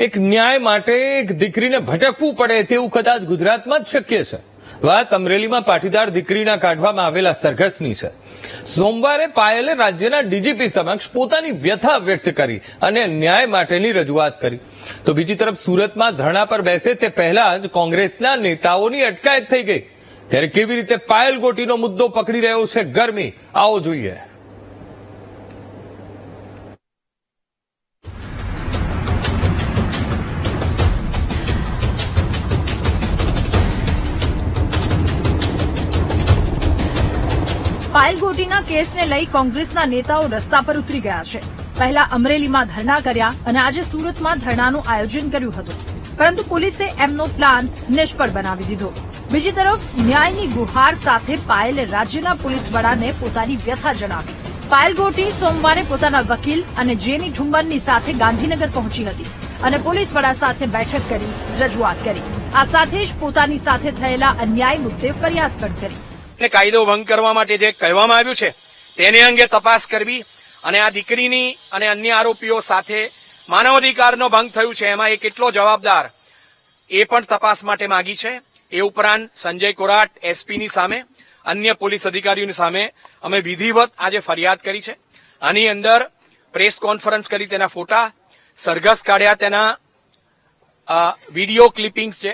એક ન્યાય માટે એક દીકરીને ભટકવું પડે તેવું કદાચ ગુજરાતમાં જ શક્ય છે. વાત અમરેલીમાં પાટીદાર દીકરીના કાઢવામાં આવેલા સરઘસની છે. સોમવારે પાયલે રાજ્યના ડીજીપી સમક્ષ પોતાની વ્યથા વ્યક્ત કરી અને ન્યાય માટેની રજૂઆત કરી. તો બીજી તરફ સુરતમાં ધરણા પર બેસે તે પહેલા જ કોંગ્રેસના નેતાઓની અટકાયત થઈ ગઈ. ત્યારે કેવી રીતે પાયલ ગોટીનો મુદ્દો પકડી રહ્યો છે ગરમી, આવો જોઈએ. પાયલ ગોટીના કેસને લઈ કોંગ્રેસના નેતાઓ રસ્તા પર ઉતરી ગયા છે. પહેલા અમરેલીમાં ધરણા કર્યા અને આજે સુરતમાં ધરણાનું આયોજન કર્યું હતું, પરંતુ પોલીસે એમનો પ્લાન નિષ્ફળ બનાવી દીધો. બીજી તરફ ન્યાયની ગુહાર સાથે પાયલે રાજ્યના પોલીસ વડાને પોતાની વ્યથા જણાવી. પાયલ ગોટી સોમવારે પોતાના વકીલ અને જેની ઠુંબરની સાથે ગાંધીનગર પહોંચી હતી અને પોલીસ વડા સાથે બેઠક કરી રજૂઆત કરી. આ સાથે જ પોતાની સાથે થયેલા અન્યાય મુદ્દે ફરિયાદ પણ કરી. કાયદો ભંગ કરવા માટે જે કહેવામાં આવ્યું છે તેને અંગે તપાસ કરવી અને આ દીકરીની અને અન્ય આરોપીઓ સાથે માનવાધિકારનો ભંગ થયું છે એમાં એ કેટલો જવાબદાર એ પણ તપાસ માટે માંગી છે. એ ઉપરાંત સંજય કોરાટ એસપીની સામે અન્ય પોલીસ અધિકારીઓની સામે અમે વિધિવત આજે ફરિયાદ કરી છે. આની અંદર પ્રેસ કોન્ફરન્સ કરી તેના ફોટા, સરઘસ કાઢ્યા તેના વિડીયો ક્લિપિંગ્સ છે.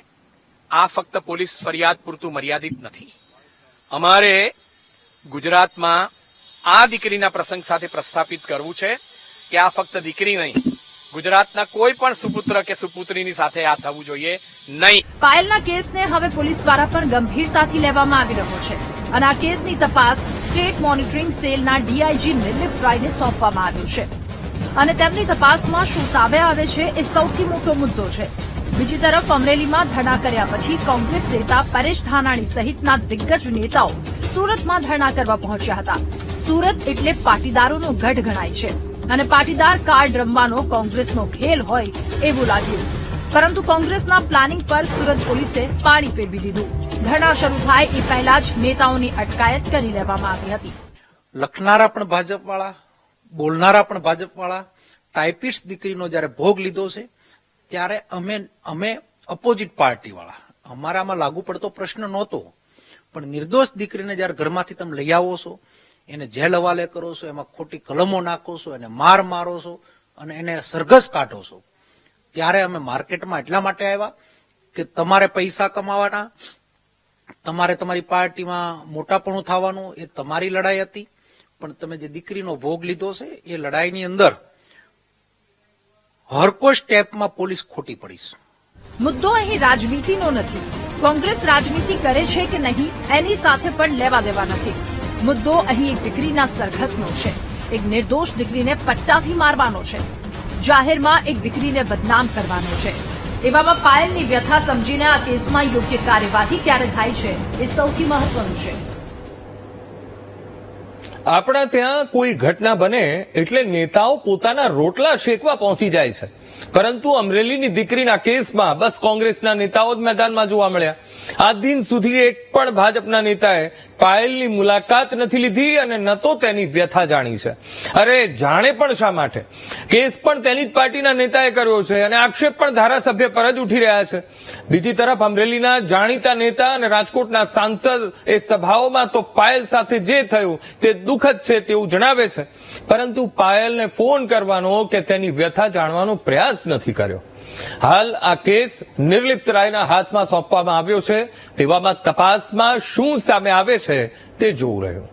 આ ફક્ત પોલીસ ફરિયાદ પૂરતું મર્યાદિત નથી. અમારે ગુજરાતમાં આ દીકરીના પ્રસંગ સાથે પ્રસ્થાપિત કરવું છે કે આ ફક્ત દીકરી નહીં, ગુજરાતના કોઈ પણ સુપુત્ર કે સુપુત્રીની સાથે આ થવું જોઈએ નહીં. પાયલના કેસને હવે પોલીસ દ્વારા પણ ગંભીરતાથી લેવામાં આવી રહ્યો છે અને આ કેસની તપાસ સ્ટેટ મોનિટરિંગ સેલના ડીઆઈજી નિર્લિપ્ત રાયને સોંપવામાં આવ્યું છે અને તેમની તપાસમાં શું સામે આવે છે એ સૌથી મોટો મુદ્દો છે. બીજી તરફ અમરેલીમાં ધરણા કર્યા પછી કોંગ્રેસ નેતા પરેશ ધાનાણી સહિતના દિગ્ગજ નેતાઓ સુરતમાં ધરણા કરવા પહોંચ્યા હતા. સુરત એટલે પાટીદારોનો ગઢ ગણાય છે અને પાટીદાર કાર્ડ રમવાનો કોંગ્રેસનો ખેલ હોય એવું લાગ્યું, પરંતુ કોંગ્રેસના પ્લાનિંગ પર સુરત પોલીસે પાણી ફેરવી દીધું. ધરણા શરૂ થાય એ પહેલા જ નેતાઓની અટકાયત કરી લેવામાં આવી હતી. લખનારા પણ ભાજપવાળા, બોલનારા પણ ભાજપવાળા, ટાઈપિસ્ટ દીકરીનો જયારે ભોગ લીધો છે ત્યારે અમે અપોઝિટ પાર્ટીવાળા, અમારામાં લાગુ પડતો પ્રશ્ન નહોતો, પણ નિર્દોષ દીકરીને જયારે ઘરમાંથી તમે લઈ આવો છો, એને જેલ હવાલે કરો છો, એમાં ખોટી કલમો નાખો છો, એને મારો છો અને એને સરઘસ કાઢો છો, ત્યારે અમે માર્કેટમાં એટલા માટે આવ્યા કે તમારે પૈસા કમાવાના, તમારે તમારી પાર્ટીમાં મોટાપણું થવાનું, એ તમારી લડાઈ હતી. પણ તમે જે દીકરીનો ભોગ લીધો છે એ લડાઈની અંદર હર કોઈ સ્ટેપમાં પોલીસ ખોટી પડી છે. મુદ્દો અહીં રાજનીતિનો નથી. કોંગ્રેસ રાજનીતિ કરે છે કે નહીં એની સાથે પણ લેવા દેવા નથી. મુદ્દો અહીં એક દીકરીના સરઘસનો છે. એક નિર્દોષ દીકરીને પટ્ટાથી મારવાનો છે. જાહેરમાં એક દીકરીને બદનામ કરવાનો છે. એવામાં પાયલની વ્યથા સમજીને આ કેસમાં યોગ્ય કાર્યવાહી ક્યારે થાય છે એ સૌથી મહત્વનું છે. આપણા ત્યાં કોઈ ઘટના બને એટલે નેતાઓ પોતાના રોટલા શેકવા પહોંચી જાય છે, પરંતુ અમરેલીની દીકરીના કેસમાં બસ કોંગ્રેસના નેતાઓ જ મેદાનમાં જોવા મળ્યા. આજ દિન સુધી એક પણ ભાજપના નેતાએ પાયલની મુલાકાત નથી લીધી અને ન તો તેની વ્યથા જાણી છે. અરે જાણે પણ શા માટે? કેસ પણ તેની જ પાર્ટીના નેતાએ કર્યો છે અને આક્ષેપ પણ ધારાસભ્ય પર જ ઉઠી રહ્યા છે. બીજી તરફ અમરેલીના જાણીતા નેતા અને રાજકોટના સાંસદ એ સભાઓમાં તો પાયલ સાથે જે થયું તે દુઃખદ છે તેવું જણાવે છે, પરંતુ પાયલને ફોન કરવાનો કે તેની વ્યથા જાણવાનો પ્રયાસ નથી કર્યો. હાલ આ કેસ નિર્લિપ્ત રાયના હાથમાં સોંપવામાં આવ્યો છે. તેવામાં તપાસમાં શું સામે આવે છે તે જોવું રહ્યું.